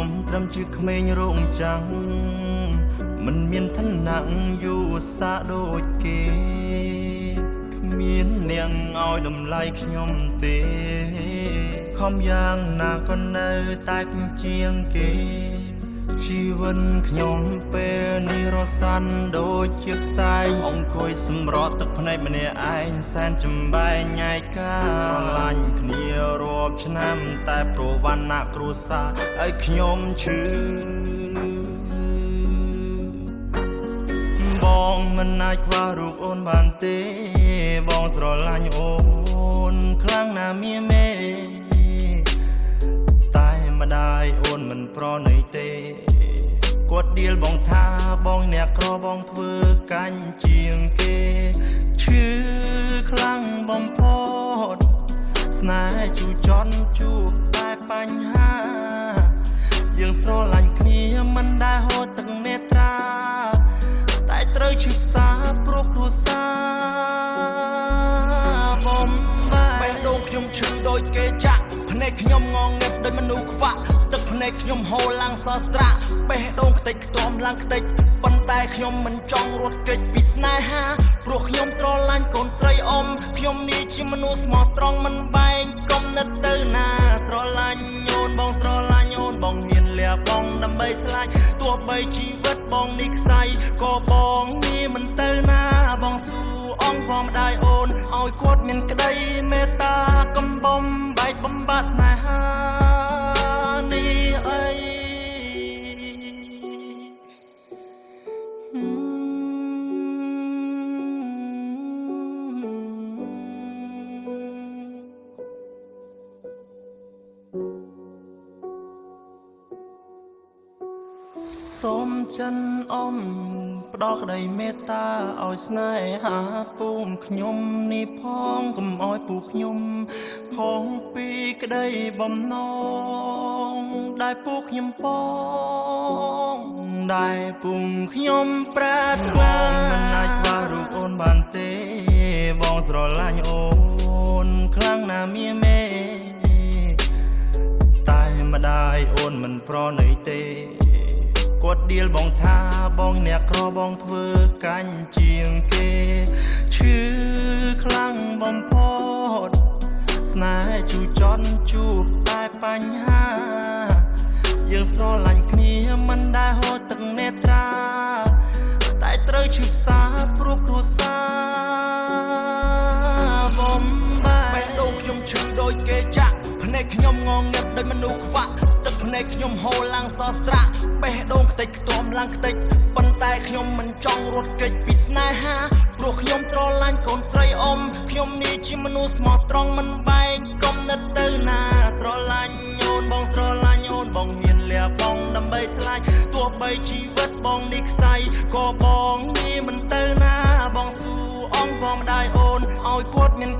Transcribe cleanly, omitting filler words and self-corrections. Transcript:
ខ្ញុំត្រឹមជាក្មេងរោងចាំងមិនមានឋានៈយូរសាដូចគេគ្មាននាងឲ្យតម្លៃខ្ញុំទេខំយ៉ាងណាក៏នៅតែគំជាងគេជីវិតខ្ញុំពេលនេះរសាន់ដូចជាផ្សែងអង្គុយសម្រក់ទឹកភ្នែកម្នាក់ឯងសែនចំបែងញ៉ៃកាស្រឡាញ់គ្នារាប់ឆ្នាំតែប្រវណ្ណៈគ្រួសារឲ្យខ្ញុំឈឺបងមិនអាចខ្វះរូបអូនបានទេបងស្រឡាញ់អូនខ្លាំងណាស់មាមេតែម្ដាយអូនមិនប្រណីទេគាត់ដៀលបងថាបងអ្នកក្របងធ្វើកាញ់ជាងគេឈឺខ្លាំងបំផុតស្នេហ៍ជូរចត់ជួបតែបញ្ហាយើងស្រឡាញ់គ្នាមិនដែលហូរទឹកនេត្រាតែត្រូវឈឺផ្សាព្រោះគ្រួសារបំបែបេះដូងខ្ញុំឈឺដូចគេចាក់ភ្នែកខ្ញុំងងឹតដូចមនុស្សខ្វាក់ទឹកភ្នែកខ្ញុំហូរឡើងសស្រាក់បេះដូងខ្ទេចខ្ទាំឡើងខ្ទេចប៉ុន្តែខ្ញុំមិនចង់រត់គេចពីស្នេហាព្រោះខ្ញុំស្រឡាញ់កូនស្រីអ៊ំខ្ញុំនេះជាមនុស្សស្មោះត្រង់មិនបែងគំនិតទៅណាស្រឡាញ់អូនបងស្រឡាញ់អូនបងមានលះបង់ដើម្បីថ្លៃទោះបីជីវិតបងនេះខ្សែក៏បងនេះមិនទៅណាបងស៊ូអង្គផងម្ដាយអូនឲ្យគាត់មានក្តីមេត្តាកំបំបែកបំបាក់ស្នេហានេះអីសូមចិនអមផ្ដល់ក្តីមេត្តាឲ្យស្នេហាពូនខ្ញុំនេះផងកុំឲ្យពូខ្ញុំខំពីក្តីបំណងដែលពូខ្ញុំបងដែលពូខ្ញុំប្រាថ្នាមិនអាចខ្វះរូបអូនបានទេបងស្រឡាញ់អូនខ្លាំងណាស់មាមេតែម្ដាយអូនមិនប្រណីទេគាត់ដៀលបងថាបងអ្នកក្របងធ្វើកាញ់ជាងគេឈឺខ្លាំងបំផុតស្នេហ៍ជូរចត់ជួបតែបញ្ហាយើងស្រឡាញ់គ្នាមិនដែលហូរទឹកនេត្រាតែត្រូវឈឺផ្សាព្រោះគ្រួសារបំបែបេះដូងខ្ញុំឈឺដូចគេចាក់ភ្នែកខ្ញុំងងឹតដូចមនុស្សខ្វាក់ទឹកភ្នែកខ្ញុំហូរឡើងសស្រាក់បេះដូងខ្ទេចខ្ទាំឡើងខ្ទេចប៉ុន្តែខ្ញុំមិនចង់រត់គេចពីស្នេហាព្រោះខ្ញុំស្រឡាញ់កូនស្រីអ៊ំខ្ញុំនេះជាមនុស្សស្មោះត្រង់មិនបែងគំនិតទៅណាស្រឡាញ់អូនបងស្រឡាញ់អូនបងមានលះបង់ដើម្បីថ្លៃទោះបីជីវិតបងនេះខ្សែក៏បងនេះមិនទៅណាបងស៊ូអង្គផងម្ដាយអូនឲ្យគាត់មាន